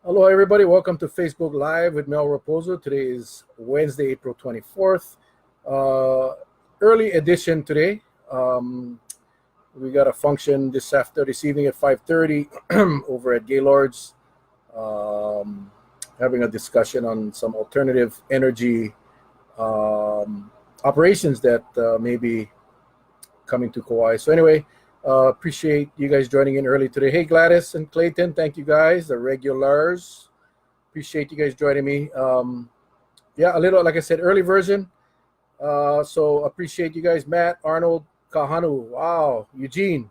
Hello, everybody. Welcome to Facebook Live with Mel Rapozo. Today is Wednesday, April 24th. Early edition today. We got a function this evening at 5:30 over at Gaylord's, having a discussion on some alternative energy operations that may be coming to Kauai. So anyway, appreciate you guys joining in early today. Hey, Gladys and Clayton, thank you guys, the regulars. Appreciate you guys joining me. Yeah, a little, like I said, early version. So appreciate you guys. Matt, Arnold, Kahanu, wow, Eugene.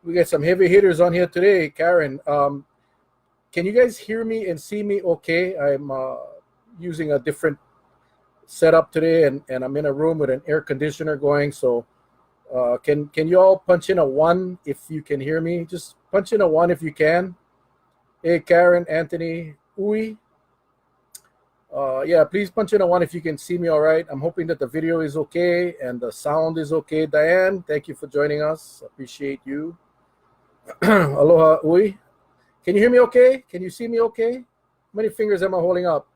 We got some heavy hitters on here today. Karen, can you guys hear me and see me okay? I'm using a different setup today, and I'm in a room with an air conditioner going, so can you all punch in a 1 if you can hear me? Just punch in a 1 if you can. Hey, Karen, Anthony, Uy. Yeah, please punch in a 1 if you can see me all right. I'm hoping that the video is okay and the sound is okay. Diane, thank you for joining us. Appreciate you. Aloha, Uy. Can you hear me okay? Can you see me okay? How many fingers am I holding up?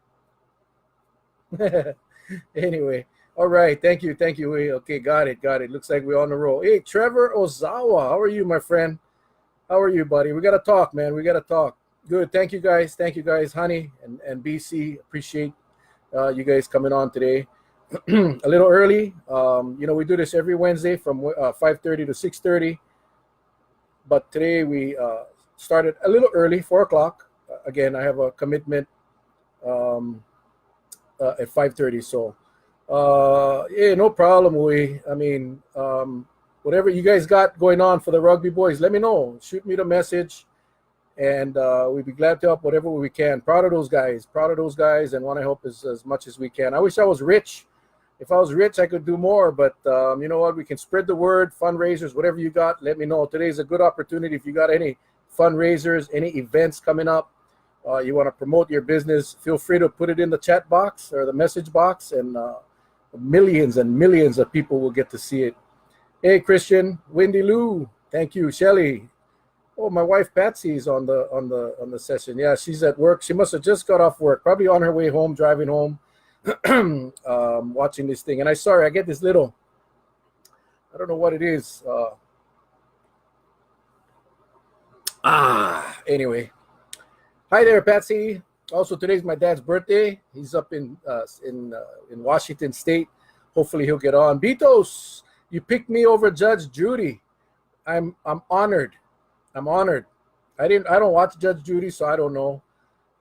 Anyway. All right, thank you. Okay, got it. Looks like we're on the roll. Hey, Trevor Ozawa, how are you, my friend? How are you, buddy? We got to talk, man. We got to talk. Good, thank you guys, Honey and BC. Appreciate you guys coming on today. A little early. We do this every Wednesday from 5:30 to 6:30. But today we started a little early, 4 o'clock. Again, I have a commitment at 5:30, so. Yeah, no problem. Whatever you guys got going on for the rugby boys, let me know. Shoot me the message, and we'd be glad to help whatever we can. Proud of those guys, and want to help as much as we can. I wish I was rich. If I was rich, I could do more, but you know what? We can spread the word, fundraisers, whatever you got, let me know. Today's a good opportunity. If you got any fundraisers, any events coming up, you want to promote your business, feel free to put it in the chat box or the message box, and millions and millions of people will get to see it. Hey, Christian, Wendy Lou, thank you. Shelly, oh, my wife Patsy is on the session. Yeah, she's at work. She must have just got off work, probably on her way home, driving home, watching this thing. And I get this little, I don't know what it is. Anyway, hi there, Patsy. Also, today's my dad's birthday. He's up in Washington State. Hopefully, he'll get on. Bitos, you picked me over Judge Judy. I'm honored. I don't watch Judge Judy, so I don't know.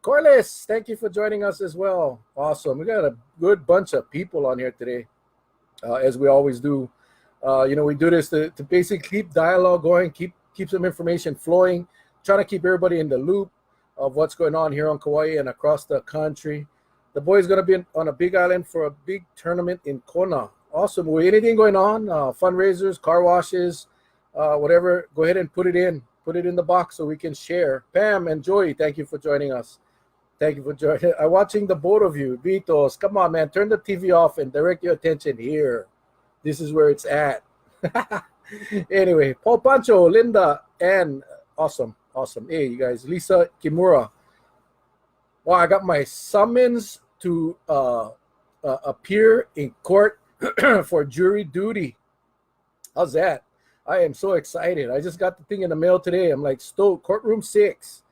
Corliss, thank you for joining us as well. Awesome. We got a good bunch of people on here today, as we always do. We do this to basically keep dialogue going, keep some information flowing, trying to keep everybody in the loop of what's going on here on Kauai and across the country. The boys going to be on a big island for a big tournament in Kona. Awesome. Anything going on? Fundraisers, car washes, whatever. Go ahead and put it in the box so we can share. Pam and Joey, thank you for joining us. I'm watching the both of you. Vitos, come on, man. Turn the TV off and direct your attention here. This is where it's at. Anyway, Paul Pancho, Linda, and awesome. Hey, you guys. Lisa Kimura. Wow, I got my summons to appear in court for jury duty. How's that? I am so excited. I just got the thing in the mail today. I'm like, stoked. Courtroom 6.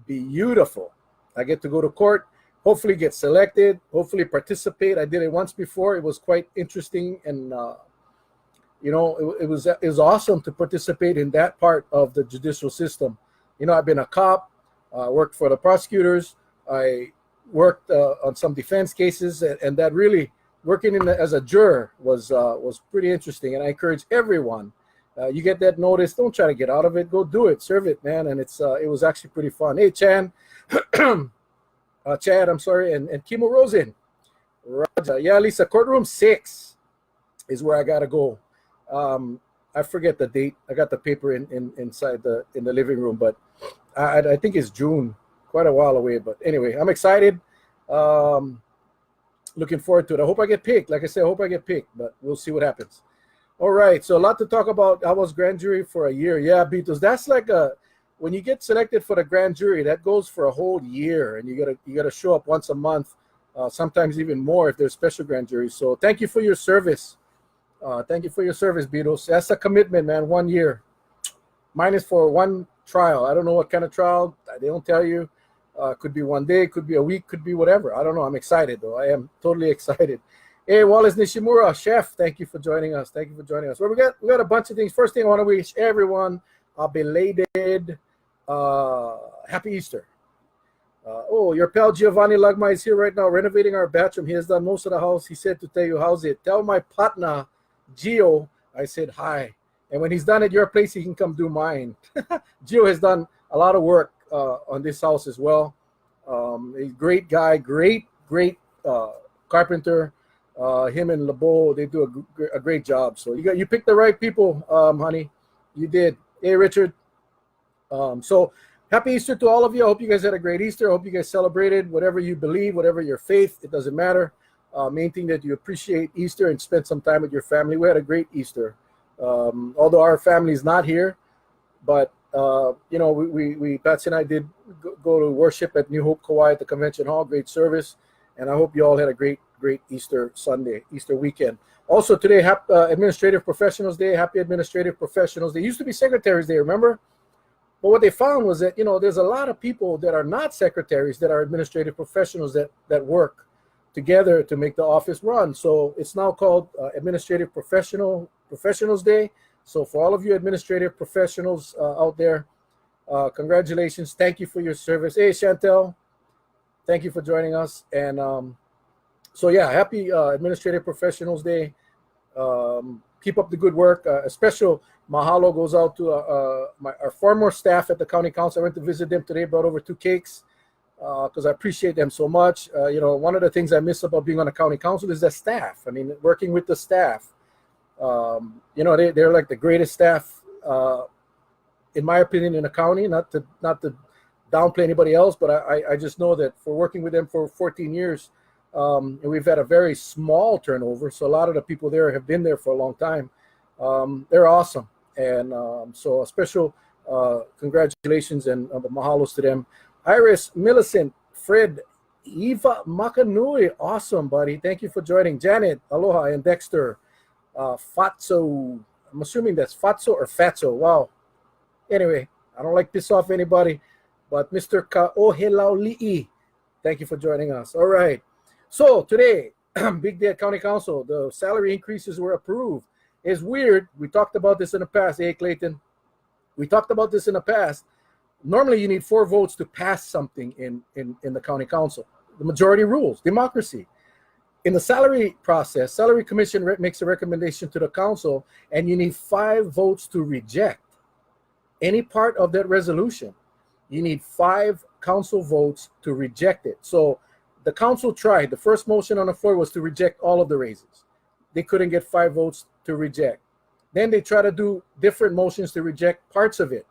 Beautiful. I get to go to court, hopefully get selected, hopefully participate. I did it once before. It was quite interesting, and it was awesome to participate in that part of the judicial system. I've been a cop, worked for the prosecutors. I worked on some defense cases, and that really working as a juror was pretty interesting. And I encourage everyone, you get that notice, don't try to get out of it. Go do it, serve it, man. And it was actually pretty fun. Hey, Chad, I'm sorry, and Kimo Rosen, Raja. Yeah, Lisa, courtroom 6 is where I gotta go. I forget the date. I got the paper inside the living room, but I think it's June, quite a while away. But anyway, I'm excited. Looking forward to it. I hope I get picked. Like I said, I hope I get picked, but we'll see what happens. All right, so a lot to talk about. I was grand jury for a year. Yeah, Beatles. That's like when you get selected for the grand jury, that goes for a whole year, and you gotta show up once a month, sometimes even more if there's special grand juries. So thank you for your service. Thank you for your service, Beatles. That's a commitment, man. 1 year. Mine is for one trial. I don't know what kind of trial. They don't tell you. Could be 1 day, could be a week, could be whatever. I don't know. I'm excited, though. I am totally excited. Hey, Wallace Nishimura, chef, thank you for joining us. Thank you for joining us. Well, we got a bunch of things. First thing, I want to wish everyone a belated Happy Easter. Your pal Giovanni Lagma is here right now renovating our bathroom. He has done most of the house. He said to tell you, how's it? Tell my partner, Gio, I said hi. And when he's done at your place, he can come do mine. Gio has done a lot of work on this house as well. He's a great guy, great carpenter. Him and LeBeau, they do a great job. So you picked the right people, honey. You did. Hey, Richard. So happy Easter to all of you. I hope you guys had a great Easter. I hope you guys celebrated whatever you believe, whatever your faith. It doesn't matter. Main thing that you appreciate Easter and spend some time with your family. We had a great Easter. Although our family is not here, but we Patsy and I did go to worship at New Hope Kauai at the convention hall. Great service, and I hope you all had a great Easter Sunday, Easter weekend. Also today, Administrative Professionals Day. Happy Administrative Professionals Day. Used to be Secretaries Day, remember? But what they found was that there's a lot of people that are not secretaries that are administrative professionals that work together to make the office run. So it's now called Administrative Professionals Day. So for all of you administrative professionals out there, congratulations. Thank you for your service. Hey, Chantel, thank you for joining us. And happy Administrative Professionals Day. Keep up the good work. A special mahalo goes out to our former staff at the County Council. I went to visit them today, brought over 2 cakes because I appreciate them so much. One of the things I miss about being on the County Council is the staff. I mean, working with the staff. They're like the greatest staff, in my opinion, in the county. Not to downplay anybody else, but I just know that for working with them for 14 years, and we've had a very small turnover. So a lot of the people there have been there for a long time. They're awesome, and so a special congratulations and the mahalos to them. Iris, Millicent, Fred, Eva Makanui, awesome, buddy. Thank you for joining. Janet, aloha, and Dexter. Fatso, I'm assuming that's Fatso or Fatso. Wow. Anyway, I don't like to piss off anybody, but Mr. Kaohelauli'i, thank you for joining us. All right. So today, big day at County Council. The salary increases were approved. It's weird. We talked about this in the past. Hey, Clayton. We talked about this in the past. Normally, you need 4 votes to pass something in the County Council. The majority rules, democracy. In the salary process, Salary Commission makes a recommendation to the council, and you need 5 votes to reject any part of that resolution. You need 5 council votes to reject it. So the council tried. The first motion on the floor was to reject all of the raises. They couldn't get 5 votes to reject. Then they tried to do different motions to reject parts of it,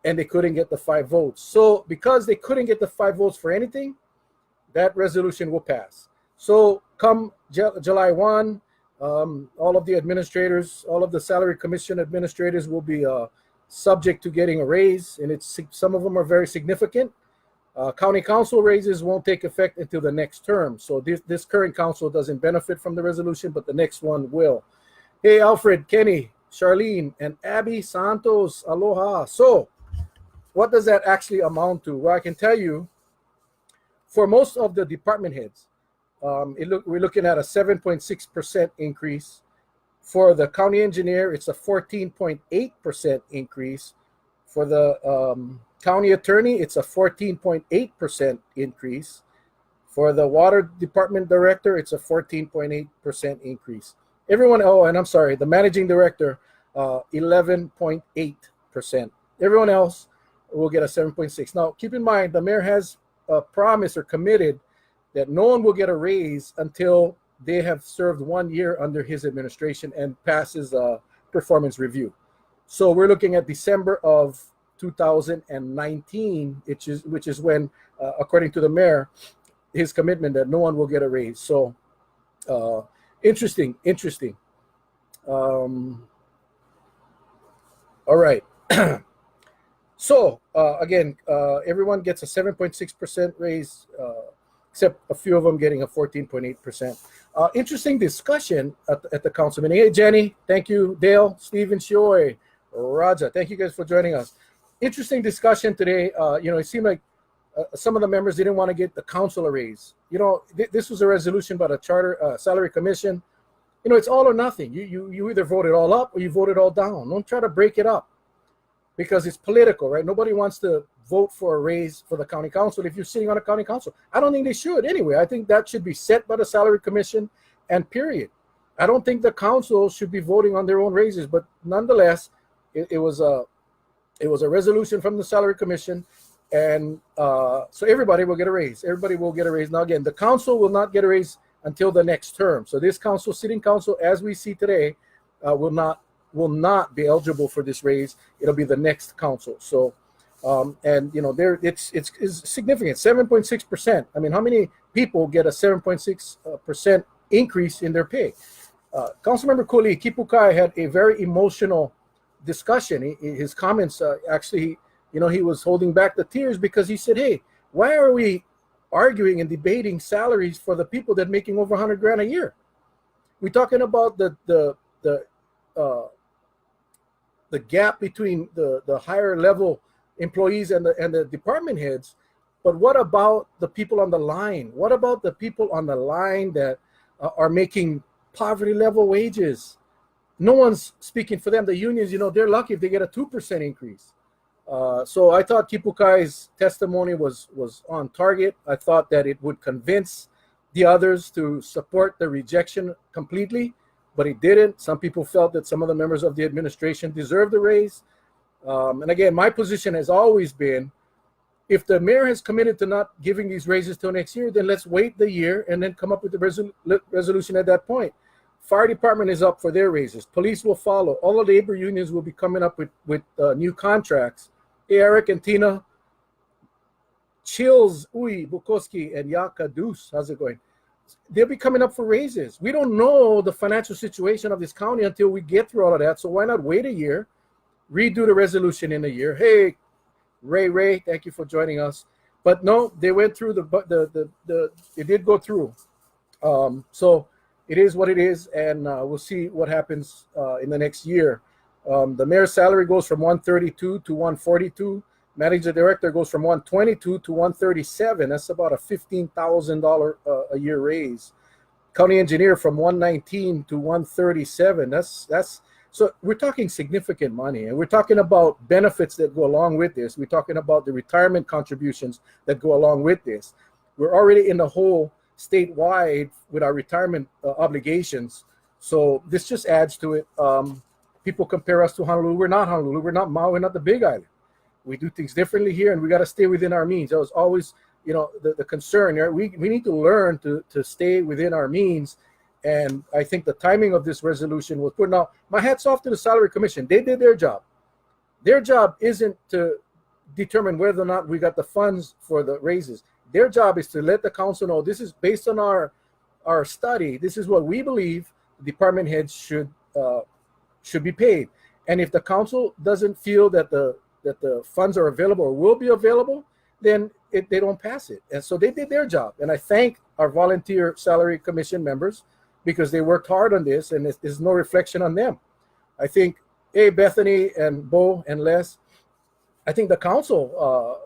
and they couldn't get the 5 votes. So because they couldn't get the 5 votes for anything, that resolution will pass. So come July 1, all of the administrators, all of the Salary Commission administrators will be subject to getting a raise, and some of them are very significant. County council raises won't take effect until the next term. So this current council doesn't benefit from the resolution, but the next one will. Hey, Alfred, Kenny, Charlene, and Abby Santos, aloha. So what does that actually amount to? Well, I can tell you, for most of the department heads, we're looking at a 7.6% increase. For the county engineer, it's a 14.8% increase. For the county attorney, it's a 14.8% increase. For the water department director, it's a 14.8% increase. The managing director, 11.8%. Everyone else will get a 7.6. Now, keep in mind, the mayor has promised or committed that no one will get a raise until they have served 1 year under his administration and passes a performance review. So we're looking at December of 2019, which is when, according to the mayor, his commitment that no one will get a raise. So interesting. All right. So again, everyone gets a 7.6% raise, except a few of them getting a 14.8%. Interesting discussion at the council meeting. Hey, Jenny, thank you. Dale, Stephen, Shoy, Raja, thank you guys for joining us. Interesting discussion today. It seemed like some of the members didn't want to get the council a raise. This was a resolution by the Charter Salary Commission. It's all or nothing. You either vote it all up or you vote it all down. Don't try to break it up because it's political, right? Nobody wants to vote for a raise for the county council if you're sitting on a county council. I don't think they should anyway. I think that should be set by the Salary Commission and period. I don't think the council should be voting on their own raises, but nonetheless, it was a resolution from the Salary Commission, and so everybody will get a raise. Everybody will get a raise. Now again, the council will not get a raise until the next term. So this council, sitting council, as we see today, will not be eligible for this raise. It'll be the next council. So, it's significant, 7.6%. I mean, how many people get a 7.6% increase in their pay? Councilmember Kuli Kipukai had a very emotional discussion. His comments actually, he was holding back the tears because he said, "Hey, why are we arguing and debating salaries for the people that making over 100 grand a year? We're talking about the gap between the higher level employees and the department heads, but what about the people on the line? What about the people on the line that are making poverty level wages? No one's speaking for them. The unions, they're lucky if they get a 2% increase." So I thought Kipukai's testimony was on target. I thought that it would convince the others to support the rejection completely, but it didn't. Some people felt that some of the members of the administration deserved a raise. And again, my position has always been, if the mayor has committed to not giving these raises till next year, then let's wait the year and then come up with the resolution at that point. Fire department is up for their raises. Police will follow. All the labor unions will be coming up with new contracts. Hey, Eric and Tina, Chills, Uy, Bukowski, and Yaka Deuce, how's it going? They'll be coming up for raises. We don't know the financial situation of this county until we get through all of that. So why not wait a year, redo the resolution in a year? Hey, Ray, thank you for joining us. But no, they went through it did go through. So it is what it is, and we'll see what happens in the next year. The mayor's salary goes from 132 to 142. Manager director goes from 122 to 137. That's about a $15,000 a year raise. County engineer from 119 to 137. That's so we're talking significant money, and we're talking about benefits that go along with this. We're talking about the retirement contributions that go along with this. We're already in the hole statewide with our retirement obligations, so this just adds to it. People compare us to Honolulu. We're not Honolulu. We're not Maui. We're not the Big Island. We do things differently here, and we got to stay within our means. That was always, the concern. We need to learn to stay within our means, and I think the timing of this resolution was put. Now, my hat's off to the Salary Commission. They did their job. Their job isn't to determine whether or not we got the funds for the raises. Their job is to let the council know this is based on our study. This is what we believe the department heads should be paid. And if the council doesn't feel that the funds are available or will be available, then they don't pass it. And so they did their job. And I thank our volunteer Salary Commission members because they worked hard on this, and there's no reflection on them. I think, Bethany and Bo and Les, I think the council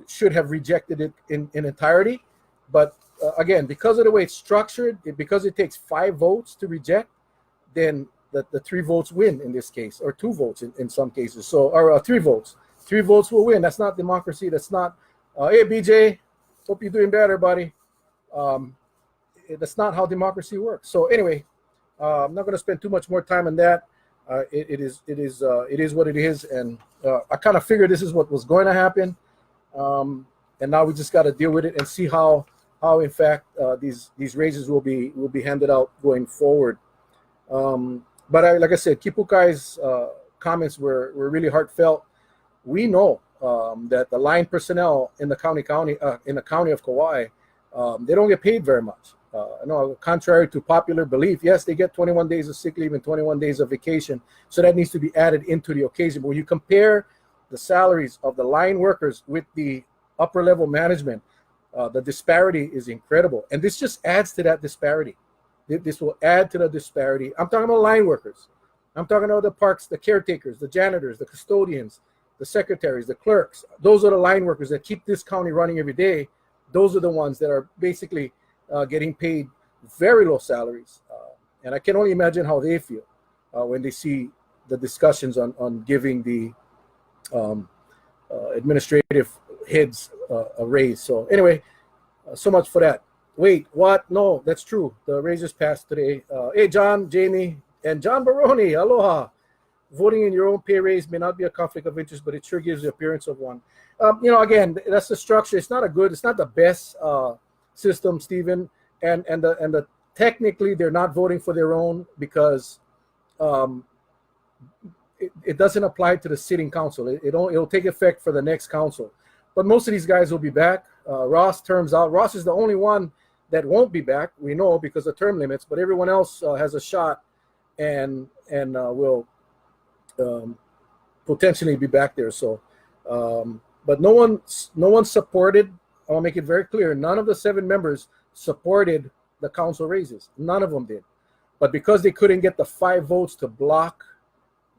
should have rejected it in entirety. But again, because of the way it's structured, because it takes 5 votes to reject, then the 3 votes win in this case, or 2 votes in some cases. So, or 3 votes. 3 votes will win. That's not democracy. That's not, hey, BJ, hope you're doing better, buddy. That's not how democracy works. So anyway, I'm not going to spend too much more time on that. It is what it is. And I kind of figured this is what was going to happen. And now we just got to deal with it and see how in fact these raises will be handed out going forward. But like I said, Kipukai's comments were really heartfelt. We know that the line personnel in the county of Kauai, they don't get paid very much. Contrary to popular belief, yes, they get 21 days of sick leave and 21 days of vacation. So that needs to be added into the occasion. But when you compare the salaries of the line workers with the upper level management, the disparity is incredible. And this just adds to that disparity. This will add to the disparity. I'm talking about line workers. I'm talking about the parks, the caretakers, the janitors, the custodians, the secretaries, the clerks. Those are the line workers that keep this county running every day. Those are the ones that are basically getting paid very low salaries. And I can only imagine how they feel when they see the discussions on giving the administrative heads a raise. So anyway, so much for that. Wait, what? No, that's true. The raises passed today. Hey, John, Jamie, and John Baroni, aloha. Voting in your own pay raise may not be a conflict of interest, but it sure gives the appearance of one. Again, that's the structure. It's not the best system, Stephen. And the technically they're not voting for their own because it doesn't apply to the sitting council. It'll take effect for the next council. But most of these guys will be back. Ross terms out. Ross is the only one that won't be back. We know because of term limits, but everyone else has a shot and will potentially be back there. So, but no one supported. I'll make it very clear. None of the 7 members supported the council raises. None of them did. But because they couldn't get the 5 votes to block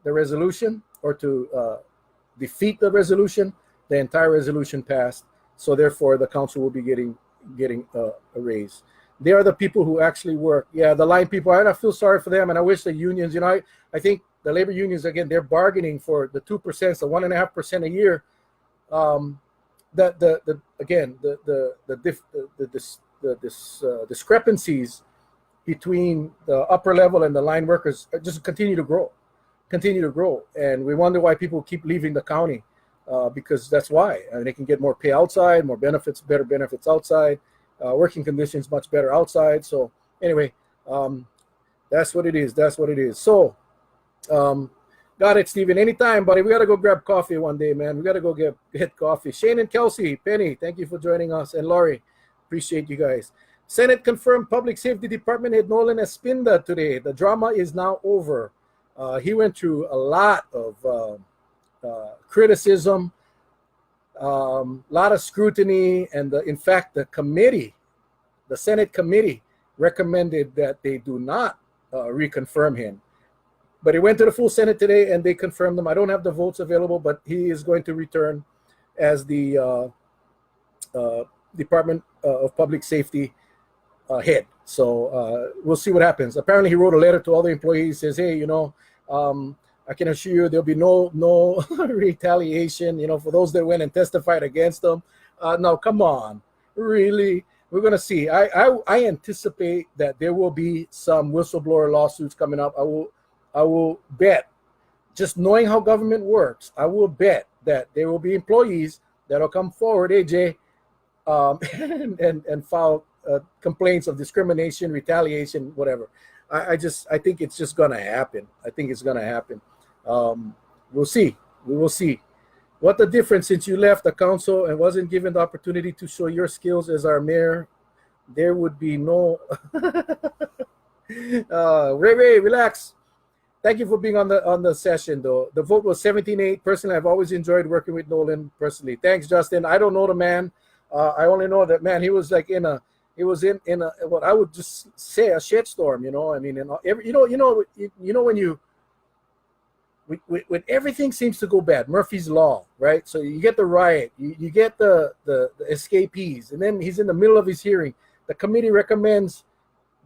the resolution or to defeat the resolution, the entire resolution passed. So therefore, the council will be getting a raise. They are the people who actually work. Yeah, the line people. I feel sorry for them, and I wish the unions. I think the labor unions again. They're bargaining for the 2%, the 1.5% a year. The discrepancies between the upper level and the line workers just continue to grow, and we wonder why people keep leaving the county, because that's why. They can get more pay outside, more benefits, better benefits outside, working conditions much better outside. So anyway, that's what it is. So got it, Stephen. Anytime, buddy. We got to go grab coffee one day, man. We got to go get coffee. Shane and Kelsey, Penny, thank you for joining us, and Laurie. Appreciate you guys. Senate confirmed Public Safety Department head Nolan Espinda today. The drama is now over. He went through a lot of criticism, a lot of scrutiny, and in fact, the Senate committee recommended that they do not reconfirm him. But he went to the full Senate today, and they confirmed him. I don't have the votes available, but he is going to return as the Department of Public Safety head. So we'll see what happens. Apparently, he wrote a letter to all the employees. Says, hey, I can assure you there'll be no retaliation. For those that went and testified against them. No, come on, really? We're gonna see. I anticipate that there will be some whistleblower lawsuits coming up. I will bet, just knowing how government works, I will bet that there will be employees that will come forward, AJ, and file complaints of discrimination, retaliation, whatever. I think it's just gonna happen. I think it's gonna happen. We'll see. We will see. What the difference since you left the council and wasn't given the opportunity to show your skills as our mayor? There would be no. Ray, relax. Thank you for being on the session, though. The vote was 17-8. Personally, I've always enjoyed working with Nolan. Personally, thanks, Justin. I don't know the man. I only know that man. He was like in a what I would just say a shitstorm. When everything seems to go bad, Murphy's Law, right? So you get the riot, you get the escapees, and then he's in the middle of his hearing. The committee recommends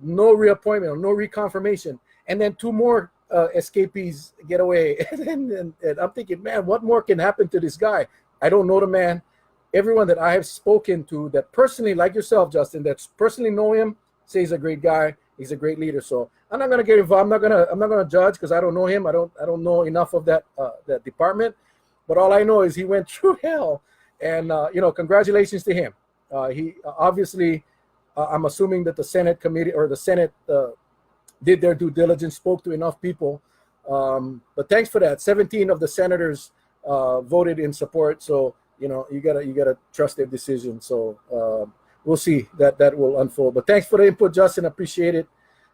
no reappointment or no reconfirmation, and then 2 more escapees get away. and I'm thinking, man, what more can happen to this guy? I don't know the man. Everyone that I have spoken to that personally, like yourself, Justin, that personally know him, say he's a great guy. He's a great leader. So I'm not gonna get involved. I'm not gonna judge because I don't know him. I don't know enough of that department. But all I know is he went through hell, and congratulations to him. He obviously, I'm assuming that the Senate committee or the Senate did their due diligence, spoke to enough people. But thanks for that. 17 of the senators voted in support. So you gotta trust their decision. So we'll see that will unfold. But thanks for the input, Justin. Appreciate it.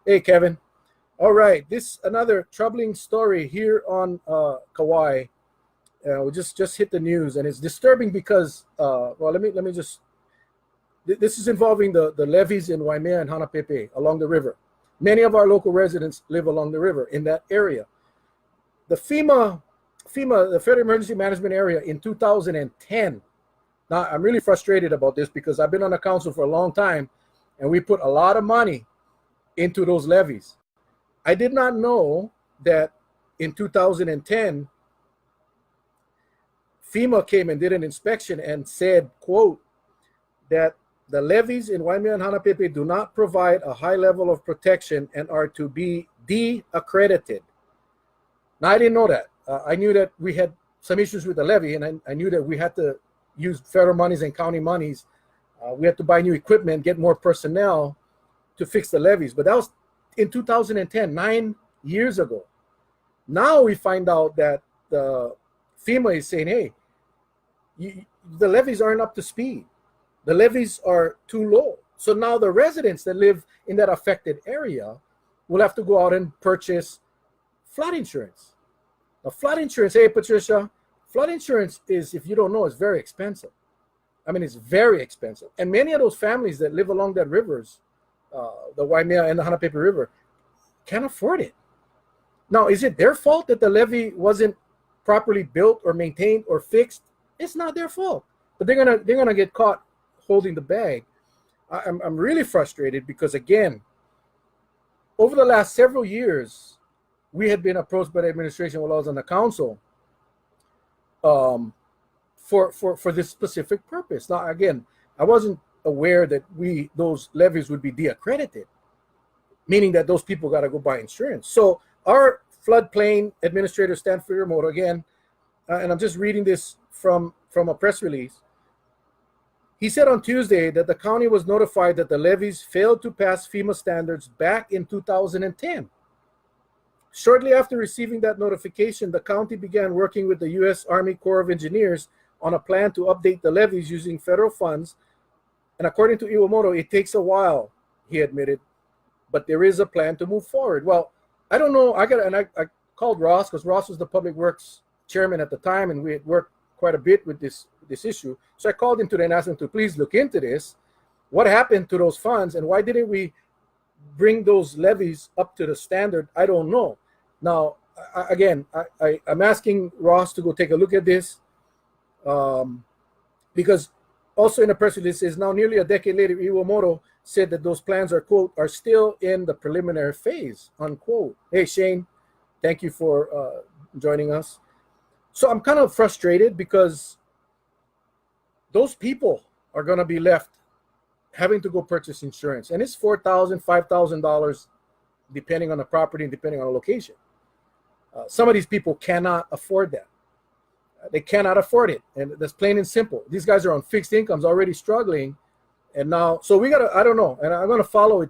Hey, Kevin. All right, this another troubling story here on Kauai. We just hit the news, and it's disturbing because well, let me just. This is involving the levees in Waimea and Hanapepe along the river. Many of our local residents live along the river in that area. The FEMA, the Federal Emergency Management Area in 2010. Now, I'm really frustrated about this because I've been on the council for a long time, and we put a lot of money into those levees. I did not know that in 2010, FEMA came and did an inspection and said, quote, that the levees in Waimea and Hanapepe do not provide a high level of protection and are to be de-accredited. Now, I didn't know that. I knew that we had some issues with the levee, and I knew that we had to use federal monies and county monies. We had to buy new equipment, get more personnel to fix the levees. But that was in 2010, 9 years ago. Now we find out that the FEMA is saying, hey, the levees aren't up to speed. The levees are too low. So now the residents that live in that affected area will have to go out and purchase flood insurance. Now, flood insurance, hey, Patricia, flood insurance is, if you don't know, it's very expensive. I mean, it's very expensive. And many of those families that live along that rivers, the Waimea and the Hanapepe River, can't afford it. Now, is it their fault that the levee wasn't properly built or maintained or fixed? It's not their fault. But they're gonna get caught holding the bag. I'm really frustrated because, again, over the last several years, we had been approached by the administration while I was on the council for this specific purpose. Now, again, I wasn't aware that those levies would be de-accredited, meaning that those people got to go buy insurance. So our floodplain administrator, Stanford Remoto, again, and I'm just reading this from a press release. He said on Tuesday that the county was notified that the levees failed to pass FEMA standards back in 2010. Shortly after receiving that notification, the county began working with the U.S. Army Corps of Engineers on a plan to update the levees using federal funds. And according to Iwamoto, it takes a while, he admitted, but there is a plan to move forward. Well, I don't know. I called Ross because Ross was the Public Works chairman at the time, and we had worked quite a bit with this issue. So I called him today and asked him to please look into this. What happened to those funds, and why didn't we bring those levies up to the standard? I don't know. Now, I'm asking Ross to go take a look at this, because also in the press release, it says now nearly a decade later, Iwamoto said that those plans are, quote, are still in the preliminary phase, unquote. Hey, Shane, thank you for joining us. So I'm kind of frustrated because those people are going to be left having to go purchase insurance. And it's $4,000, $5,000, depending on the property and depending on the location. Some of these people cannot afford that. They cannot afford it. And that's plain and simple. These guys are on fixed incomes, already struggling. And now, so we got to, I don't know. And I'm going to follow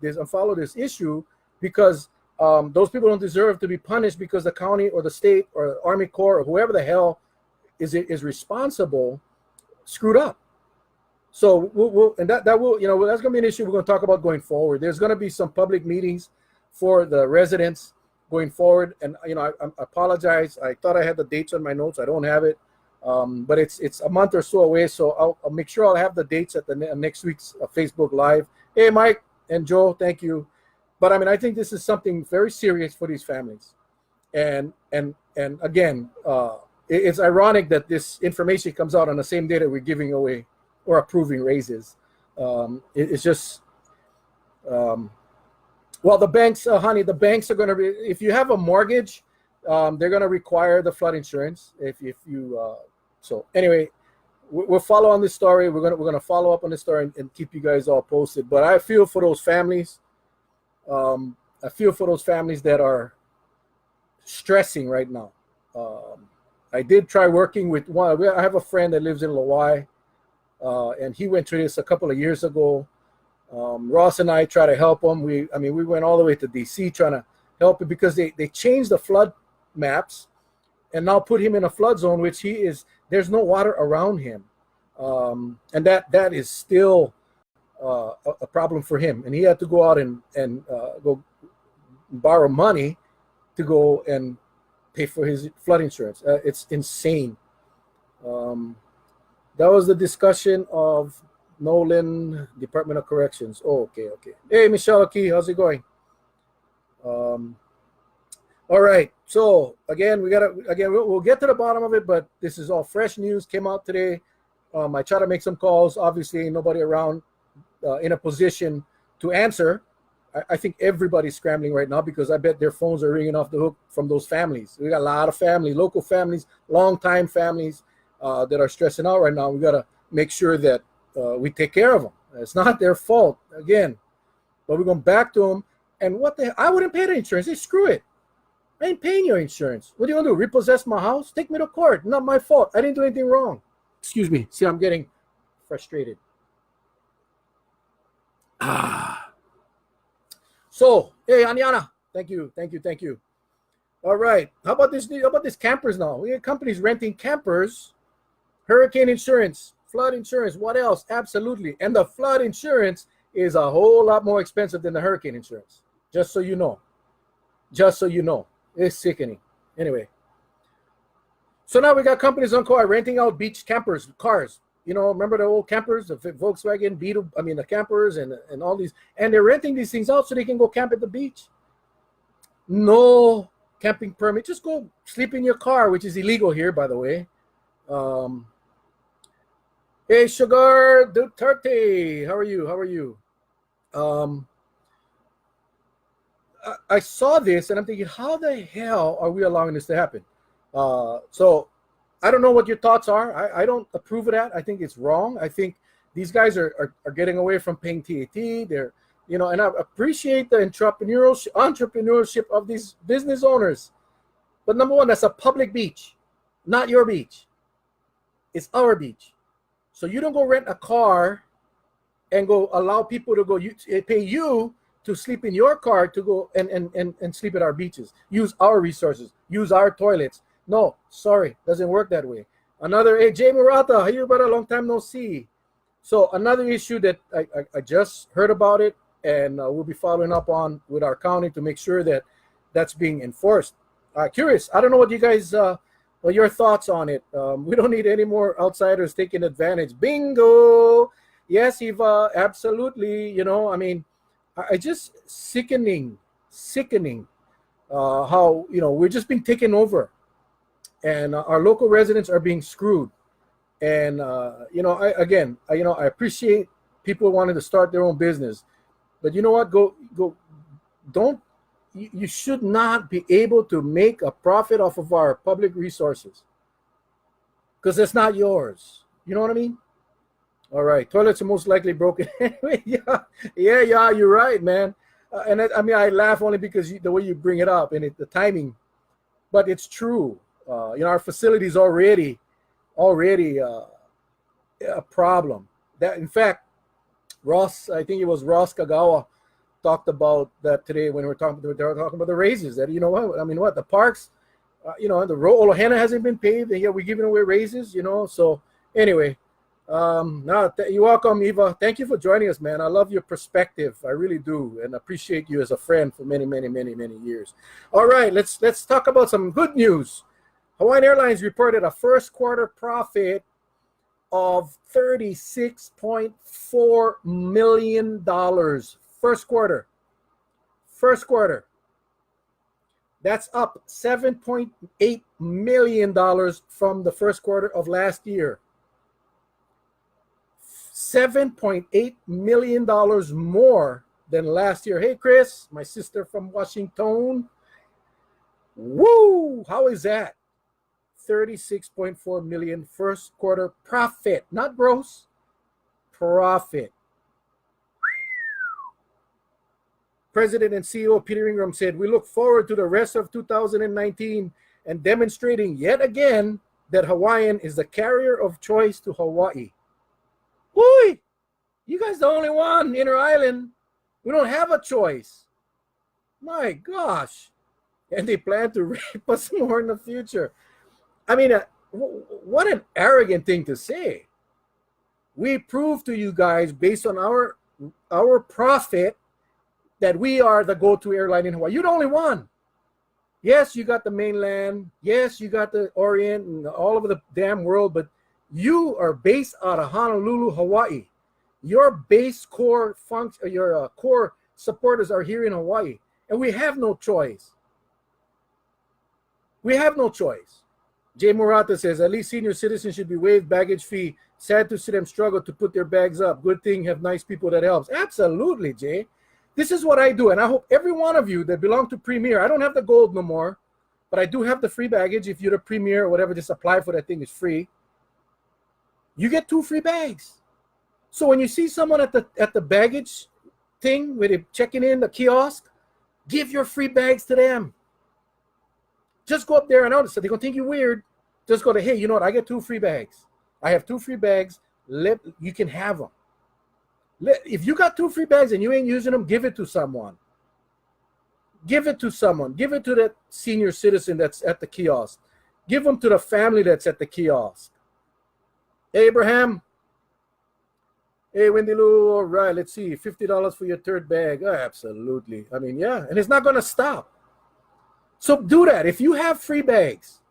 this issue because those people don't deserve to be punished because the county or the state or the Army Corps or whoever the hell is responsible screwed up. So we'll and that will, that's going to be an issue we're going to talk about going forward. There's going to be some public meetings for the residents going forward. And, I apologize. I thought I had the dates on my notes. I don't have it. But it's a month or so away. So I'll make sure I'll have the dates at the next week's Facebook Live. Hey, Mike and Joe, thank you. But I think this is something very serious for these families. And again, it's ironic that this information comes out on the same day that we're giving away or approving raises. It's just, well, the banks, honey, the banks are going to be, if you have a mortgage, they're going to require the flood insurance. If you, so anyway, we'll follow on this story. We're gonna follow up on this story and keep you guys all posted. But I feel for those families. I feel for those families that are stressing right now. I did try working with one. I have a friend that lives in Lawai, and he went through this a couple of years ago. Ross and I try to help him. We went all the way to DC trying to help him because they changed the flood maps and now put him in a flood zone, which there's no water around him. And that is still a problem for him. And he had to go out and go borrow money to go and pay for his flood insurance. It's insane. Um, that was the discussion of Nolan, Department of Corrections. Oh, okay, okay. Hey, Michelle Key, how's it going? Um, all right. So again, we'll get to the bottom of it, but this is all fresh news. Came out today. I try to make some calls. Obviously, nobody around in a position to answer. I think everybody's scrambling right now because I bet their phones are ringing off the hook from those families. We got a lot of family, local families, long-time families that are stressing out right now. We got to make sure that we take care of them. It's not their fault, again. But we're going back to them. And what the hell? I wouldn't pay the insurance. Hey, screw it. I ain't paying your insurance. What do you want to do? Repossess my house? Take me to court. Not my fault. I didn't do anything wrong. Excuse me. See, I'm getting frustrated. So, hey, Aniana, thank you. All right, how about this campers now? We have companies renting campers, hurricane insurance, flood insurance. What else? Absolutely, and the flood insurance is a whole lot more expensive than the hurricane insurance. Just so you know, it's sickening. Anyway, so now we got companies on call renting out beach campers, cars. You know, remember the old campers, the Volkswagen Beetle, the campers and all these, and they're renting these things out so they can go camp at the beach. No camping permit. Just go sleep in your car, which is illegal here, by the way. Hey, Sugar Duterte, how are you? I saw this and I'm thinking, how the hell are we allowing this to happen? So I don't know what your thoughts are. I don't approve of that. I think it's wrong. I think these guys are getting away from paying TAT. They're, and I appreciate the entrepreneurship of these business owners. But number one, that's a public beach, not your beach. It's our beach. So you don't go rent a car and go allow people to go pay you to sleep in your car to go and sleep at our beaches. Use our resources. Use our toilets. No, sorry, doesn't work that way. Hey, Jay Murata, how you, brother? Long time no see. So another issue that I just heard about it, and we'll be following up on with our county to make sure that that's being enforced. Curious, I don't know what you guys, what your thoughts on it. We don't need any more outsiders taking advantage. Bingo! Yes, Eva, absolutely. I just sickening how, we're just being taken over. And our local residents are being screwed. And I appreciate people wanting to start their own business, but you know what? You should not be able to make a profit off of our public resources because it's not yours. You know what I mean? All right, toilets are most likely broken. yeah, you're right, man. I laugh only because the way you bring it up and the timing, but it's true. Our facility is already a problem. That, in fact, I think it was Ross Kagawa talked about that today when they were talking about the raises. That the parks, the Olohena hasn't been paved, and yet we're giving away raises. So anyway, you're welcome, Eva. Thank you for joining us, man. I love your perspective. I really do, and appreciate you as a friend for many years. All right, let's talk about some good news. Hawaiian Airlines reported a first quarter profit of $36.4 million. First quarter. That's up $7.8 million from the first quarter of last year. $7.8 million more than last year. Hey, Chris, my sister from Washington. Woo! How is that? 36.4 million first quarter profit, not gross, profit. President and CEO Peter Ingram said, "We look forward to the rest of 2019 and demonstrating yet again that Hawaiian is the carrier of choice to Hawaii." Whoo! You guys the only one in our island. We don't have a choice. My gosh. And they plan to rape us more in the future. What an arrogant thing to say. We prove to you guys, based on our profit, that we are the go-to airline in Hawaii. You're the only one. Yes, you got the mainland. Yes, you got the Orient and all over the damn world, but you are based out of Honolulu, Hawaii. Your base core function, your core supporters are here in Hawaii, and we have no choice. We have no choice. Jay Murata says, at least senior citizens should be waived baggage fee. Sad to see them struggle to put their bags up. Good thing have nice people that helps. Absolutely, Jay. This is what I do, and I hope every one of you that belong to Premier, I don't have the gold no more, but I do have the free baggage. If you're the Premier or whatever, just apply for that thing. It's free. You get 2 free bags. So when you see someone at the baggage thing where they're checking in the kiosk, give your free bags to them. Just go up there and notice that they're going to think you're weird. Just go to, hey, you know what? I get 2 free bags. I have 2 free bags. You can have them. If you got 2 free bags and you ain't using them, give it to someone. Give it to someone. Give it to that senior citizen that's at the kiosk. Give them to the family that's at the kiosk. Hey, Abraham. Hey, Wendy Lou. All right, let's see. $50 for your 3rd bag. Oh, absolutely. I mean, yeah. And it's not going to stop. So do that. If you have free bags,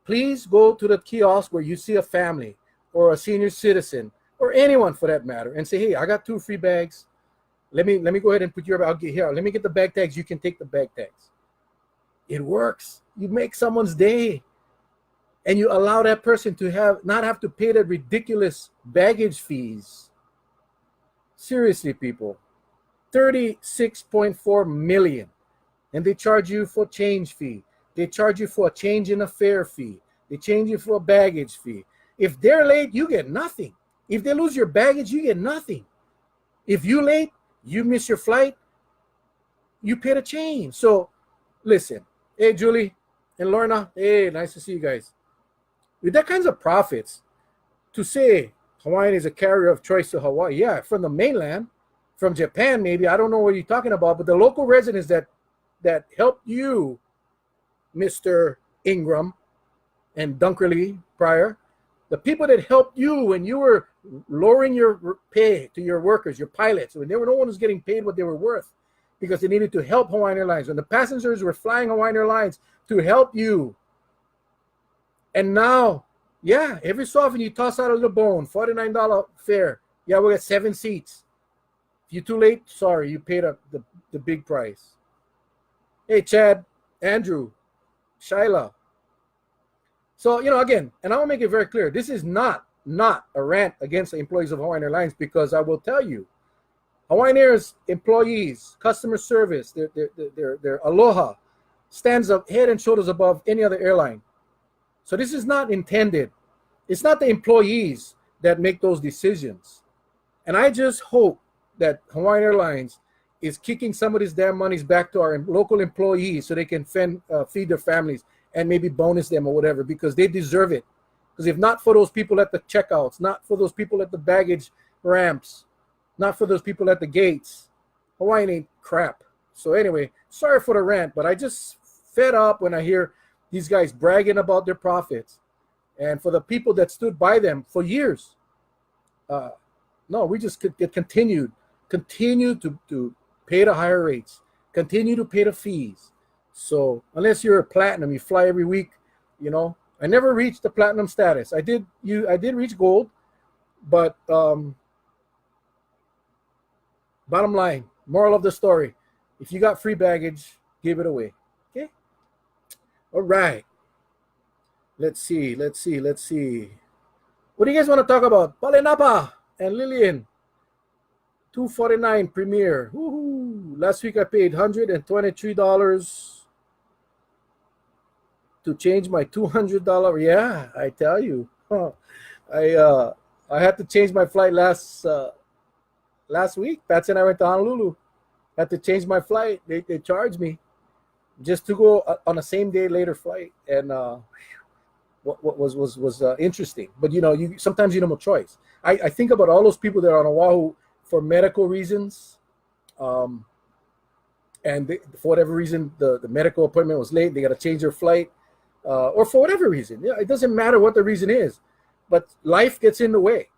please go to the kiosk where you see a family or a senior citizen or anyone for that matter and say, hey, I got 2 free bags. Let me go ahead and put your, I'll get here. Let me get the bag tags. You can take the bag tags. It works. You make someone's day. And you allow that person to not have to pay that ridiculous baggage fees. Seriously, people. 36.4 million. And they charge you for change fee. They charge you for a change in a fare fee. They change you for a baggage fee. If they're late, you get nothing. If they lose your baggage, you get nothing. If you're late, you miss your flight, you pay the change. So listen, hey, Julie and Lorna, hey, nice to see you guys. With that kinds of profits, to say Hawaiian is a carrier of choice to Hawaii, yeah, from the mainland, from Japan maybe, I don't know what you're talking about, but the local residents that helped you, Mr. Ingram and Dunkerley prior, the people that helped you when you were lowering your pay to your workers, your pilots, when no one was getting paid what they were worth because they needed to help Hawaiian Airlines, when the passengers were flying Hawaiian Airlines to help you. And now, yeah, every so often you toss out a little bone, $49 fare. Yeah, we got 7 seats. If you're too late, sorry, you paid the big price. Hey, Chad, Andrew, Shyla. So, again, and I want to make it very clear, this is not a rant against the employees of Hawaiian Airlines, because I will tell you, Hawaiian Air's employees, customer service, their aloha stands up head and shoulders above any other airline. So this is not intended. It's not the employees that make those decisions. And I just hope that Hawaiian Airlines is kicking some of these damn monies back to our local employees so they can feed their families and maybe bonus them or whatever, because they deserve it. Because if not for those people at the checkouts, not for those people at the baggage ramps, not for those people at the gates, Hawaiian ain't crap. So anyway, sorry for the rant, but I just fed up when I hear these guys bragging about their profits. And for the people that stood by them for years, no, we just could continue to pay the higher rates, continue to pay the fees. So unless you're a platinum, you fly every week, I never reached the platinum status. I did reach gold, but bottom line, moral of the story, if you got free baggage, give it away. Okay? All right. Let's see. What do you guys want to talk about? Palenapa and Lillian. 249 Premier. Woohoo. Last week I paid $123 to change my $200. Yeah, I tell you. I had to change my flight last week. Patsy and I went to Honolulu. Had to change my flight. They charged me just to go on a same day later flight. And what was interesting. But you sometimes you don't have a choice. I think about all those people that are on Oahu for medical reasons, and for whatever reason the medical appointment was late. They got to change their flight, or for whatever reason. Yeah, it doesn't matter what the reason is, but life gets in the way.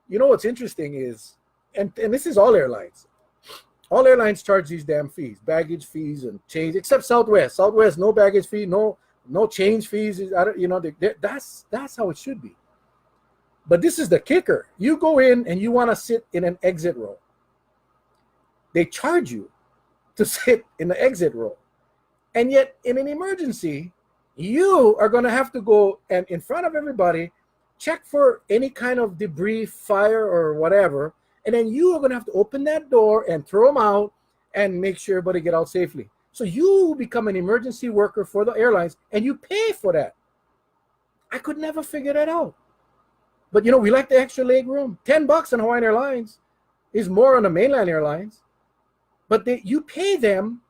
What's interesting is, and this is all airlines. All airlines charge these damn fees, baggage fees and change, except Southwest. Southwest, no baggage fee, no change fees. That's how it should be. But this is the kicker. You go in and you want to sit in an exit row. They charge you to sit in the exit row. And yet, in an emergency, you are going to have to go and in front of everybody, check for any kind of debris, fire, or whatever. And then you are going to have to open that door and throw them out and make sure everybody get out safely. So you become an emergency worker for the airlines and you pay for that. I could never figure that out. But, we like the extra leg room. $10 on Hawaiian Airlines is more on the mainland airlines. But you pay them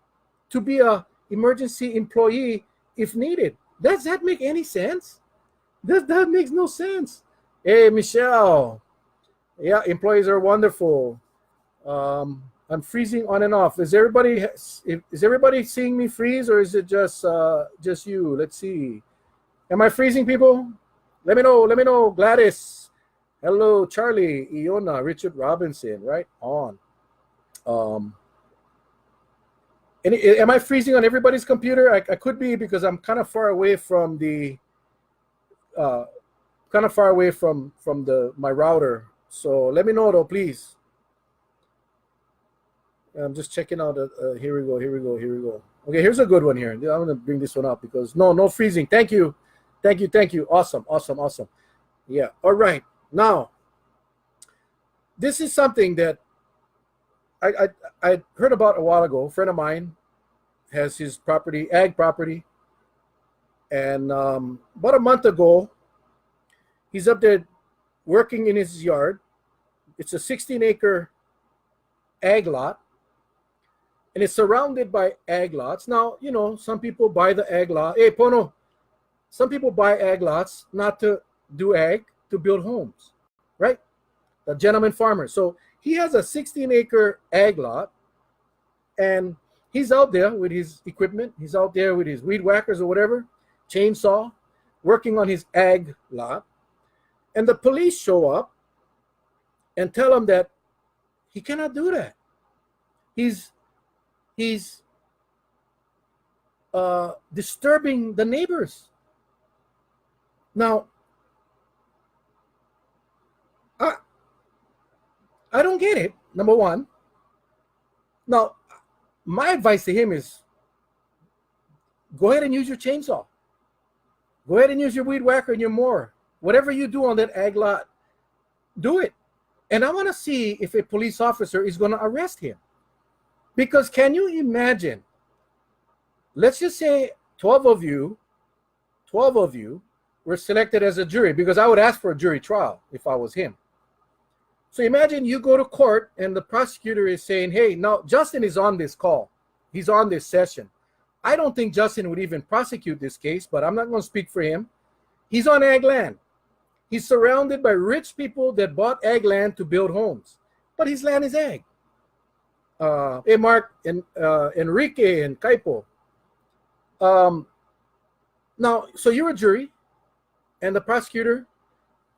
to be a emergency employee if needed. Does that make any sense? That makes no sense. Hey, Michelle. Yeah, employees are wonderful. I'm freezing on and off. Is everybody seeing me freeze, or is it just you? Let's see. Am I freezing, people? Let me know. Gladys. Hello, Charlie, Iona, Richard Robinson. Right on. Am I freezing on everybody's computer? I could be, because I'm kind of far away from the my router. So let me know though, please. I'm just checking out. Here we go. Okay, here's a good one here. I'm going to bring this one up because no freezing. Thank you. Awesome. Yeah. All right. Now, this is something that I heard about a while ago. A friend of mine has his property, ag property, and about a month ago, he's up there working in his yard. It's a 16-acre ag lot, and it's surrounded by ag lots. Now, some people buy the ag lot. Hey, Pono, some people buy ag lots not to do ag, to build homes, right? The gentleman farmer. So he has a 16-acre ag lot, and he's out there with his equipment. He's out there with his weed whackers or whatever, chainsaw, working on his ag lot. And the police show up and tell him that he cannot do that. He's disturbing the neighbors. Now, I don't get it, number one. Now, my advice to him is go ahead and use your chainsaw. Go ahead and use your weed whacker and your mower. Whatever you do on that ag lot, do it. And I want to see if a police officer is going to arrest him. Because can you imagine, let's just say 12 of you were selected as a jury, because I would ask for a jury trial if I was him. So imagine you go to court and the prosecutor is saying, hey, now Justin is on this call. He's on this session. I don't think Justin would even prosecute this case, but I'm not going to speak for him. He's on ag land. He's surrounded by rich people that bought ag land to build homes, but his land is ag. Hey, Mark and Enrique and Kaipo. Now, so you're a jury, and the prosecutor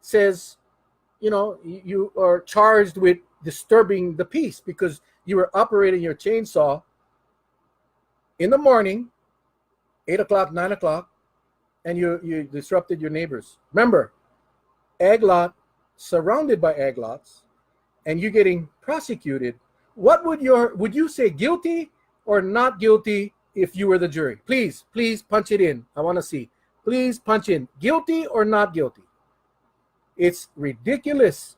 says, you are charged with disturbing the peace because you were operating your chainsaw in the morning, 8 o'clock, 9 o'clock, and you disrupted your neighbors. Remember, ag lot, surrounded by ag lots, and you're getting prosecuted. What would you say, guilty or not guilty if you were the jury? Please punch it in. I want to see. Please punch in. Guilty or not guilty? It's ridiculous.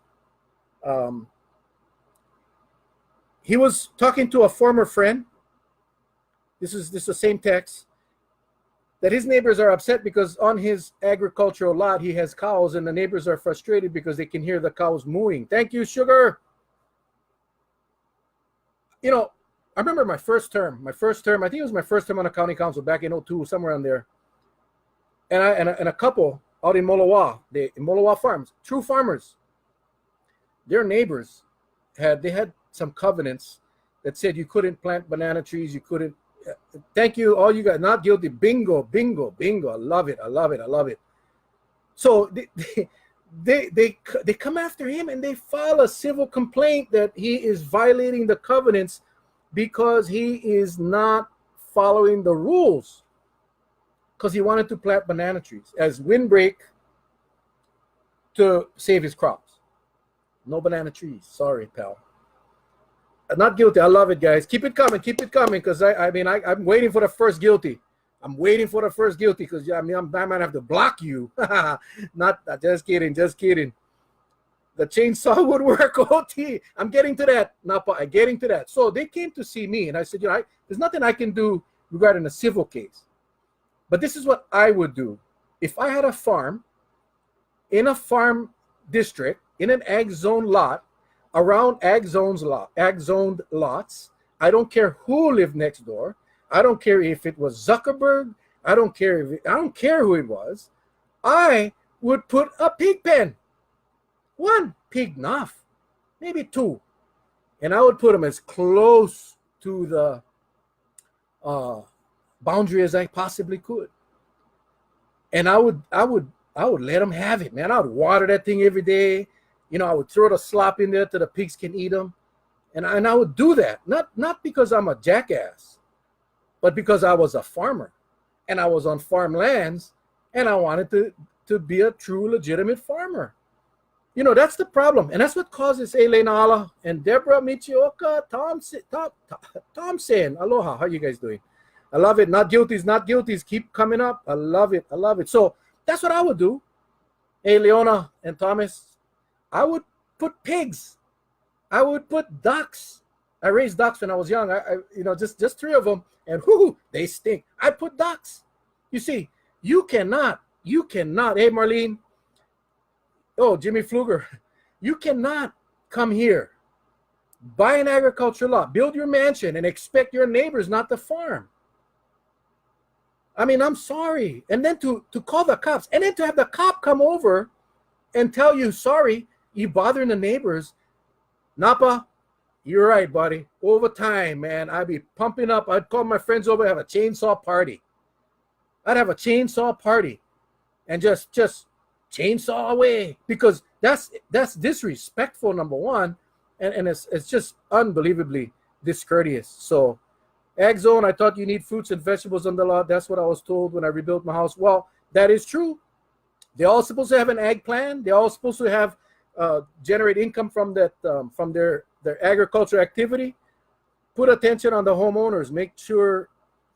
He was talking to a former friend. This is the same text. That his neighbors are upset because on his agricultural lot he has cows, and the neighbors are frustrated because they can hear the cows mooing. Thank you, Sugar. I remember my first term, I think it was my first term on the county council back in 2002, somewhere around there. And a couple out in Molowa Farms, true farmers, their neighbors had some covenants that said you couldn't plant banana trees, you couldn't. Thank you, all you guys, not guilty. Bingo. I love it. So they come after him and they file a civil complaint that he is violating the covenants because he is not following the rules, because he wanted to plant banana trees as windbreak to save his crops. No banana trees. Sorry, pal. Not guilty. I love it, guys. Keep it coming. Keep it coming, because I'm waiting for the first guilty. I'm waiting for the first guilty, because I might have to block you. Not just kidding. Just kidding. The chainsaw would work. OT. I'm getting to that. I'm getting to that. So they came to see me, and I said, there's nothing I can do regarding a civil case. But this is what I would do. If I had a farm in a farm district, in an ag zone lot, around ag zoned lots, I don't care who lived next door. I don't care if it was Zuckerberg. I don't care who it was. I would put a pig pen. One pig enough, maybe two, and I would put them as close to the boundary as I possibly could. And I would let them have it, man. I would water that thing every day. I would throw the slop in there so the pigs can eat them, and I would do that not because I'm a jackass, but because I was a farmer, and I was on farmlands, and I wanted to be a true, legitimate farmer. That's the problem. And that's what causes Elena and Deborah Michioka Thompson. Aloha. How you guys doing? I love it. Not guilties, not guilties. Keep coming up. I love it. I love it. So that's what I would do. Hey, Leona and Thomas, I would put pigs. I would put ducks. I raised ducks when I was young. Just three of them. And they stink. I put ducks. You see, you cannot. Hey, Marlene. Oh, Jimmy Fluger, you cannot come here, buy an agricultural lot, build your mansion, and expect your neighbors not to farm. I'm sorry. And then to call the cops, and then to have the cop come over and tell you, sorry, you bothering the neighbors. Napa, you're right, buddy. Over time, man, I'd be pumping up. I'd call my friends over, have a chainsaw party. I'd have a chainsaw party and just chainsaw away, because that's disrespectful, number one, and it's just unbelievably discourteous. So ag zone, I thought you need fruits and vegetables on the lot. That's what I was told when I rebuilt my house. Well, that is true. They're all supposed to have an ag plan. They're all supposed to have generate income from that from their agriculture activity. Put attention on the homeowners. Make sure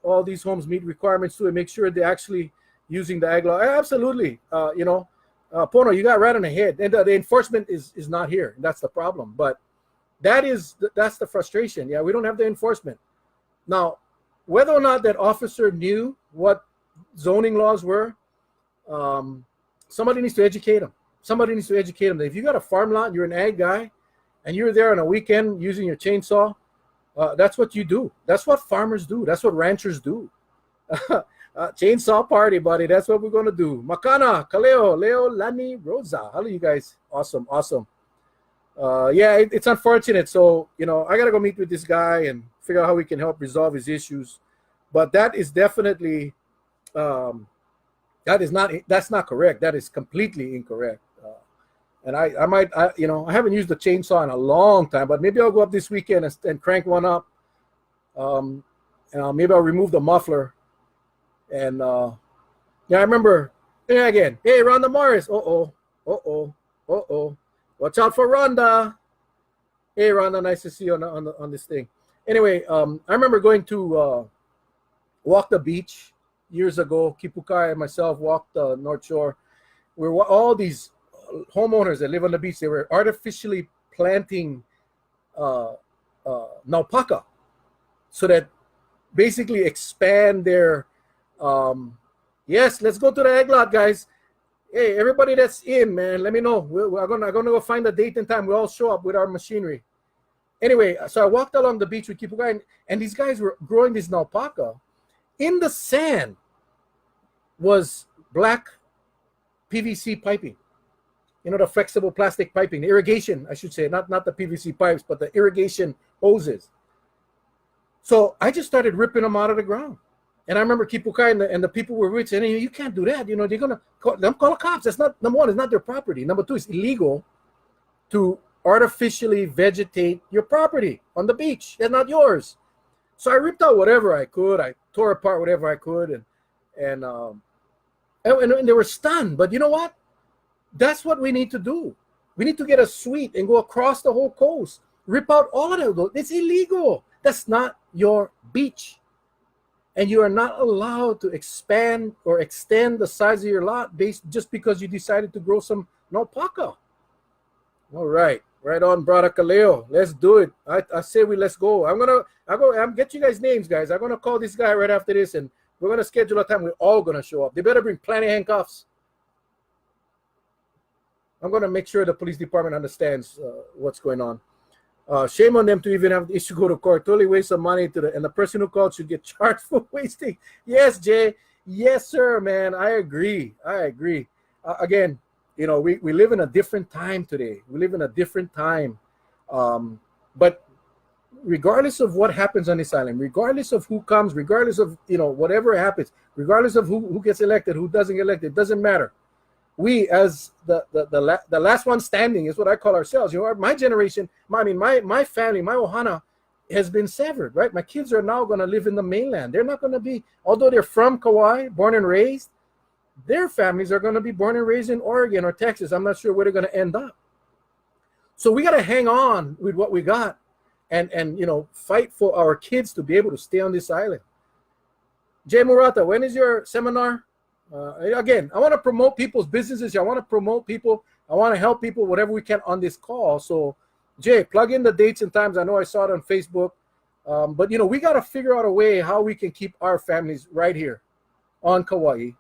all these homes meet requirements too, and make sure they're actually using the ag law. Absolutely. Pono, you got right on the head. And the enforcement is not here. That's the problem. But that's the frustration. Yeah, we don't have the enforcement. Now, whether or not that officer knew what zoning laws were, somebody needs to educate him. Somebody needs to educate him that if you got a farm lot and you're an ag guy and you're there on a weekend using your chainsaw, that's what you do. That's what farmers do. That's what ranchers do. Chainsaw party, buddy. That's what we're going to do. Makana, Kaleo, Leo, Lani, Rosa. Hello, you guys. Awesome. It's unfortunate. So, I got to go meet with this guy and figure out how we can help resolve his issues. But that is definitely, that's not correct. That is completely incorrect. And I haven't used the chainsaw in a long time, but maybe I'll go up this weekend and crank one up. And maybe I'll remove the muffler. And I remember again. Hey, Rhonda Morris. Watch out for Rhonda. Hey, Rhonda, nice to see you on this thing. Anyway, I remember going to walk the beach years ago. Kipukai and myself walked the North Shore. Where all these homeowners that live on the beach, they were artificially planting naupaka, so that basically expand their yes, let's go to the egg lot, guys. Hey, everybody that's in, man, let me know. We're gonna go find a date and time. We all show up with our machinery. Anyway, so I walked along the beach with Kipukai, and these guys were growing this naupaka. In the sand was black PVC piping. The flexible plastic piping, the irrigation, I should say, not the PVC pipes, but the irrigation hoses. So I just started ripping them out of the ground. And I remember Kipukai and the people were with saying, you can't do that. They're going to call the cops. That's not, number one, it's not their property. Number two, it's illegal to artificially vegetate your property on the beach. It's not yours. So I ripped out whatever I could. I tore apart whatever I could, and they were stunned. But you know what? That's what we need to do. We need to get a suite and go across the whole coast. Rip out all of those. It's illegal. That's not your beach. And you are not allowed to expand or extend the size of your lot just because you decided to grow some alpaca. All right. Right on, Brother Kaleo. Let's do it. I say let's go. I'm get you guys names, guys. I'm gonna call this guy right after this, and we're gonna schedule a time we're all gonna show up. They better bring plenty of handcuffs. I'm gonna make sure the police department understands what's going on. Shame on them to even have the issue go to court. Totally waste of money and the person who called should get charged for wasting. Yes, Jay. Yes, sir, man. I agree. Again, you know, we live in a different time today. We live in a different time. But regardless of what happens on this island, regardless of who comes, regardless of, you know, whatever happens, regardless of who gets elected, who doesn't get elected, it doesn't matter. We, as the last one standing, is what I call ourselves. You know, my generation, my family, my ohana has been severed, right? My kids are now going to live in the mainland. They're not going to be, although they're from Kauai, born and raised, their families are going to be born and raised in Oregon or Texas. I'm not sure where they're going to end up. So we got to hang on with what we got and you know, fight for our kids to be able to stay on this island. Jay Murata, when is your seminar? Again, I want to promote people's businesses. I want to promote people. I want to help people whatever we can on this call. So, Jay, plug in the dates and times. I know I saw it on Facebook. But, you know, we got to figure out a way how we can keep our families right here on Kauai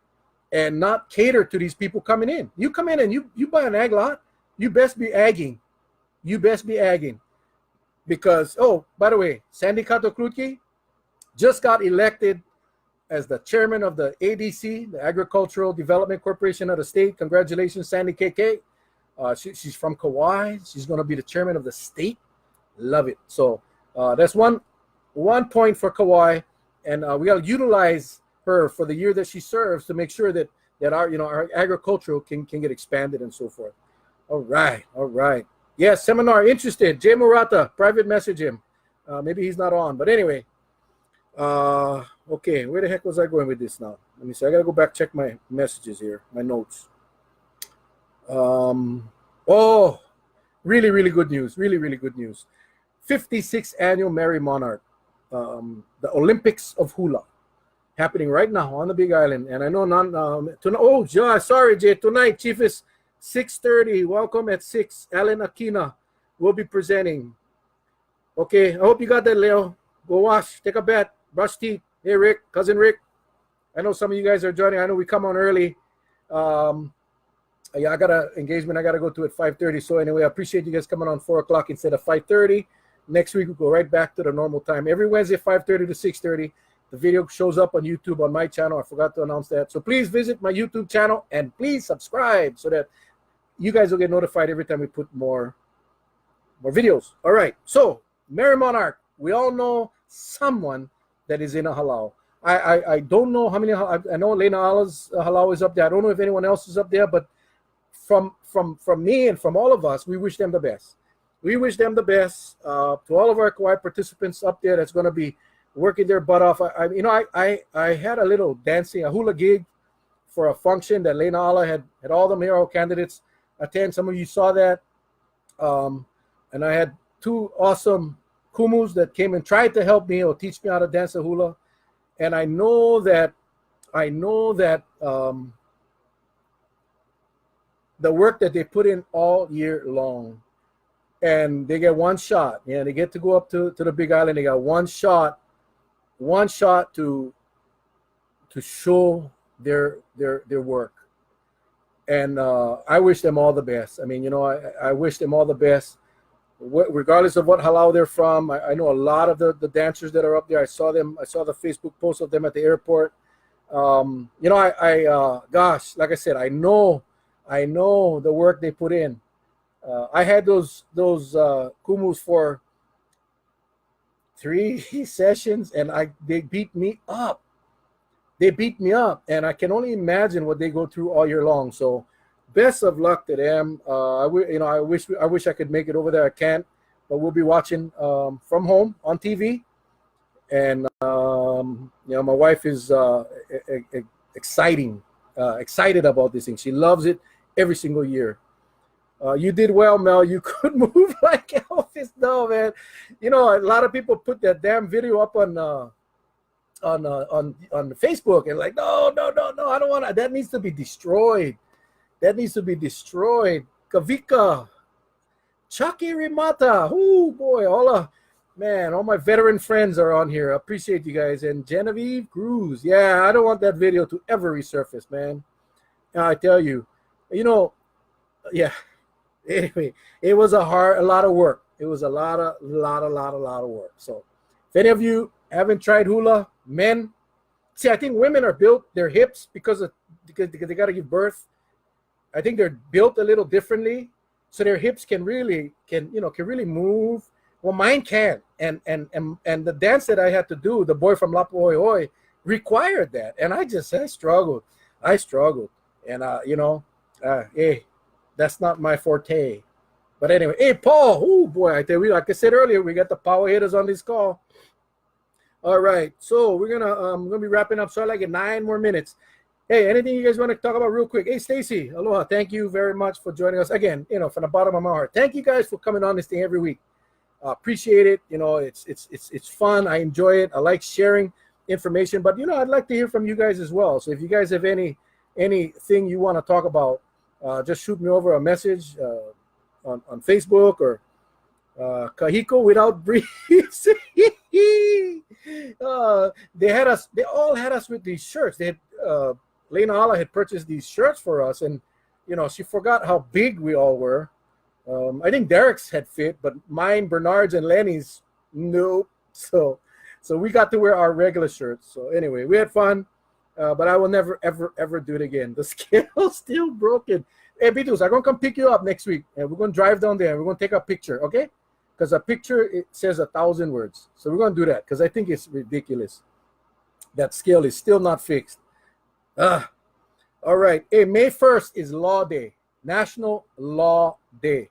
and not cater to these people coming in. You come in and you buy an ag lot, you best be agging. You best be agging. Because, oh, by the way, Sandy Katokluki just got elected as the chairman of the ADC, the Agricultural Development Corporation of the state. Congratulations, Sandy KK. She's from Kauai. She's going to be the chairman of the state. Love it. So that's one point for Kauai, and we got to utilize her for the year that she serves to make sure that our agricultural can get expanded and so forth. All right. Yes, seminar interested. Jay Murata, private message him. Maybe he's not on, but anyway. Okay, where the heck was I going with this now? Let me see. I gotta go back check my messages here, my notes. Oh, really good news. Really good news. 56th annual Merry Monarch, the Olympics of Hula, happening right now on the Big Island. And I know sorry, Jay. Tonight, Chief, is 6:30. Welcome at 6. Alan Aquina will be presenting. Okay, I hope you got that, Leo. Go wash, take a bath, brush teeth. Hey, Rick, cousin Rick. I know some of you guys are joining. I know we come on early. Yeah, I got an engagement I got to go to at 5:30. So anyway, I appreciate you guys coming on 4 o'clock instead of 5:30. Next week, we'll go right back to the normal time. Every Wednesday, 5:30 to 6:30. The video shows up on YouTube on my channel. I forgot to announce that. So please visit my YouTube channel and please subscribe so that you guys will get notified every time we put more videos. All right. So Merry Monarch, we all know someone that is in a halau. I don't know how many. I know Lena Ala's halau is up there. I don't know if anyone else is up there, but from me and from all of us, we wish them the best. We wish them the best. To all of our Kauai participants up there that's going to be working their butt off. I had a little dancing, a hula gig for a function that Lena Ala had all the mayoral candidates attend. Some of you saw that. And I had 2 awesome kumus that came and tried to help me or teach me how to dance a hula. And I know that the work that they put in all year long, and they get one shot. Yeah, they get to go up to the Big Island. They got one shot to show their work. And I wish them all the best. I mean, I wish them all the best. Regardless of what halau they're from. I know a lot of the dancers that are up there. I saw the Facebook post of them at the airport. Gosh, like I said, I know the work they put in. I had those kumus for 3 sessions, and they beat me up. And I can only imagine what they go through all year long. So best of luck to them. I wish I could make it over there. I can't, but we'll be watching from home on TV. And my wife is excited about this thing. She loves it every single year. You did well, Mel. You could move like Elvis. No, man. A lot of people put that damn video up on Facebook and like, no, I don't want to. That needs to be destroyed. Kavika, Chucky Rimata. Oh boy, all my veteran friends are on here. I appreciate you guys. And Genevieve Cruz. Yeah, I don't want that video to ever resurface, man. I tell you, yeah. Anyway, it was a lot of work. It was a lot of work. So if any of you haven't tried hula, men, see, I think women are built, their hips, because they got to give birth. I think they're built a little differently, so their hips can really move. Well, mine can, and the dance that I had to do, the boy from Lapu Hoi Hoi, required that, and I struggled, and hey, that's not my forte. But anyway, hey Paul, oh boy, I tell you, like I said earlier, we got the power hitters on this call. All right, so we're gonna be wrapping up. So I like it 9 more minutes. Hey, anything you guys want to talk about real quick? Hey, Stacy, aloha. Thank you very much for joining us again. From the bottom of my heart, thank you guys for coming on this thing every week. Appreciate it. It's fun. I enjoy it. I like sharing information, but I'd like to hear from you guys as well. So if you guys have anything you want to talk about, just shoot me over a message on Facebook or Kahiko without breeze. They all had us with these shirts. They had Lena Ala had purchased these shirts for us, and she forgot how big we all were. I think Derek's had fit, but mine, Bernard's, and Lenny's, nope. So we got to wear our regular shirts. So anyway, we had fun, but I will never, ever do it again. The scale's still broken. Hey, Beatles, I'm going to come pick you up next week, and we're going to drive down there, and we're going to take a picture, okay? Because a picture, it says 1,000 words. So we're going to do that, because I think it's ridiculous. That scale is still not fixed. All right. Hey, May 1st is Law Day, National Law Day.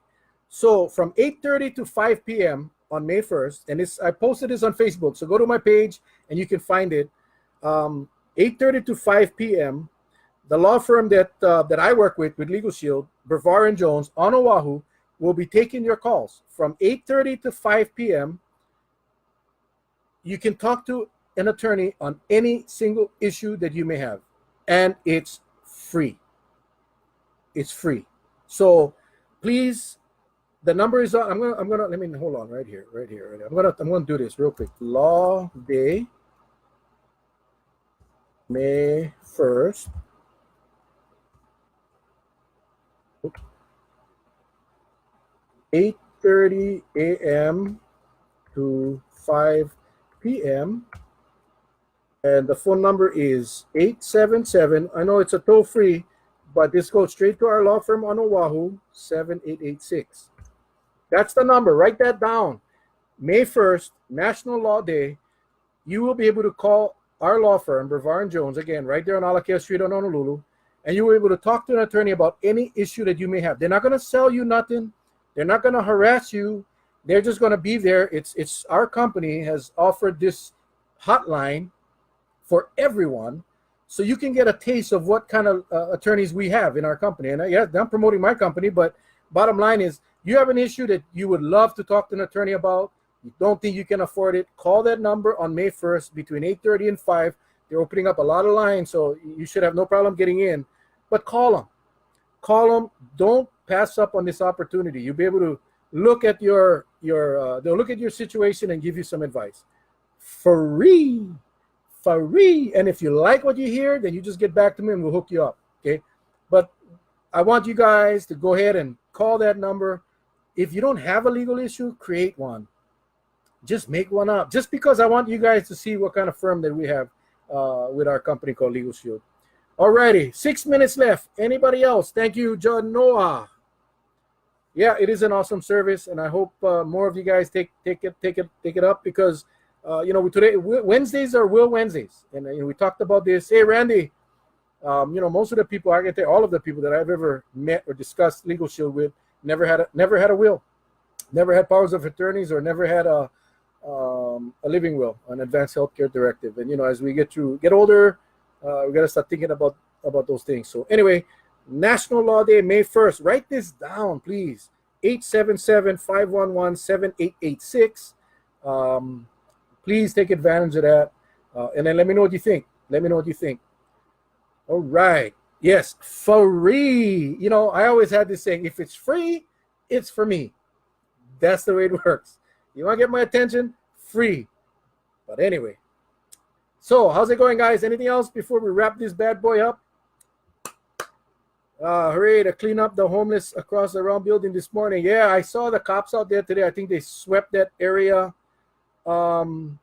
So from 8:30 to 5 p.m. on May 1st, and I posted this on Facebook, so go to my page and you can find it. 8:30 to 5 p.m., the law firm that I work with Legal Shield, Brevard and Jones on Oahu, will be taking your calls from 8:30 to 5 p.m. You can talk to an attorney on any single issue that you may have, and it's free. It's free. So please, the number is on. I'm gonna let me hold on right here. I'm gonna do this real quick. Law Day, May 1st. 8:30 a.m. to 5 p.m. And the phone number is 877. I know it's a toll free, but this goes straight to our law firm on Oahu, 7886. That's the number. Write that down. May 1st, National Law Day. You will be able to call our law firm, Brevard and Jones, again, right there on Alakea Street on Honolulu, and you will be able to talk to an attorney about any issue that you may have. They're not going to sell you nothing. They're not going to harass you. They're just going to be there. It's our company has offered this hotline for everyone, so you can get a taste of what kind of attorneys we have in our company. And yeah, I'm promoting my company, but bottom line is, you have an issue that you would love to talk to an attorney about, you don't think you can afford it, call that number on May 1st between 8:30 and 5. They're opening up a lot of lines, so you should have no problem getting in. But call them. Don't pass up on this opportunity. You'll be able to look at they'll look at your situation and give you some advice. Free. And if you like what you hear, then you just get back to me and we'll hook you up, okay? But I want you guys to go ahead and call that number. If you don't have a legal issue, create one. Just make one up. Just because I want you guys to see what kind of firm that we have with our company called Legal Shield. Alrighty, 6 minutes left. Anybody else? Thank you, John Noah. Yeah, it is an awesome service, and I hope more of you guys take it up, because today Wednesdays are Will Wednesdays, and we talked about this. Hey, Randy, most of the people, I can tell all of the people that I've ever met or discussed Legal Shield with never had a will, never had powers of attorneys, or never had a a living will, an advanced healthcare directive. And as we get older, we got to start thinking about those things. So anyway, National Law Day, May 1st. Write this down, please. 877-511-7886. Please take advantage of that. And then let me know what you think. All right. Yes, free. I always had this saying, if it's free, it's for me. That's the way it works. You want to get my attention? Free. But anyway. So, how's it going, guys? Anything else before we wrap this bad boy up? Hooray to clean up the homeless across the round building this morning. Yeah, I saw the cops out there today. I think they swept that area. Again,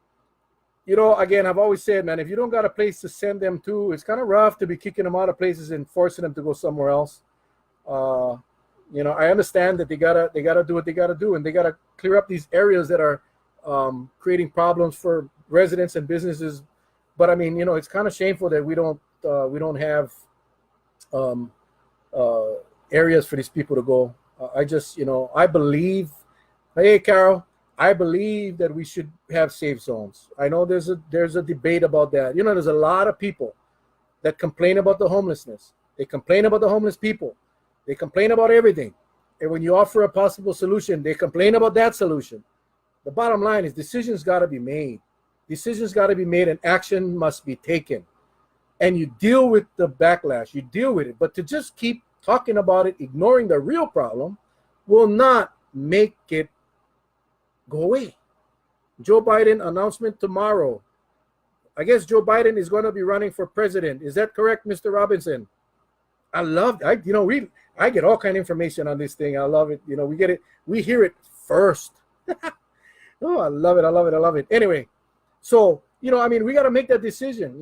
I've always said, man, if you don't got a place to send them to, it's kind of rough to be kicking them out of places and forcing them to go somewhere else. I understand that they gotta do what they gotta do, and they gotta clear up these areas that are creating problems for residents and businesses. But I mean, it's kind of shameful that we don't have areas for these people to go. I believe. Hey, Carol. I believe that we should have safe zones. I know there's a debate about that. There's a lot of people that complain about the homelessness. They complain about the homeless people. They complain about everything. And when you offer a possible solution, they complain about that solution. The bottom line is decisions got to be made. Decisions got to be made and action must be taken. And you deal with the backlash. You deal with it. But to just keep talking about it, ignoring the real problem, will not make it go away. Joe Biden announcement tomorrow. I guess Joe Biden is going to be running for president. Is that correct, Mr. Robinson? I love it. I get all kind of information on this thing. I love it. We get it. We hear it first. Oh, I love it. Anyway, so, we got to make that decision.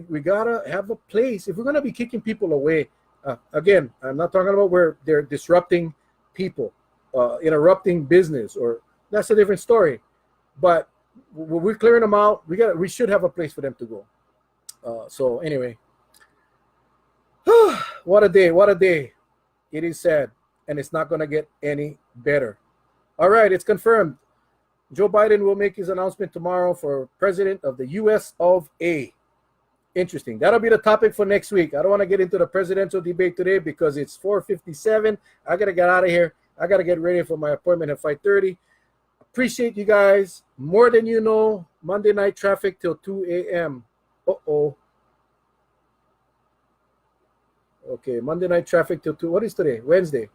We got to have a place. If we're going to be kicking people away, again, I'm not talking about where they're disrupting people, interrupting business, or that's a different story. But when we're clearing them out, we should have a place for them to go. So anyway, what a day. It is sad, and it's not going to get any better. All right, it's confirmed. Joe Biden will make his announcement tomorrow for president of the U.S. of A. Interesting. That'll be the topic for next week. I don't want to get into the presidential debate today because it's 4:57. I got to get out of here. I got to get ready for my appointment at 5:30. Appreciate you guys more than you know. Monday night traffic till 2 a.m. Okay, Monday night traffic till 2. What is today? Wednesday.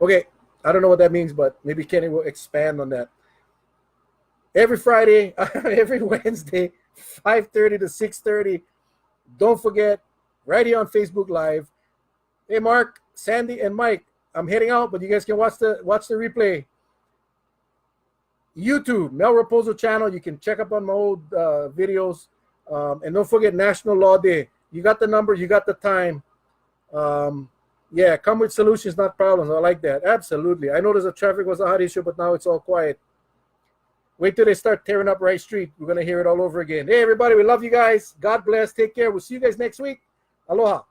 Okay, I don't know what that means, but maybe Kenny will expand on that. Every Friday, every Wednesday, 5:30 to 6:30. Don't forget, right here on Facebook Live. Hey, Mark, Sandy, and Mike. I'm heading out, but you guys can watch the replay. YouTube, Mel Rapozo channel. You can check up on my old videos. And don't forget National Law Day. You got the number. You got the time. Yeah, come with solutions, not problems. I like that. Absolutely. I noticed the traffic was a hot issue, but now it's all quiet. Wait till they start tearing up Rice Street. We're going to hear it all over again. Hey, everybody, we love you guys. God bless. Take care. We'll see you guys next week. Aloha.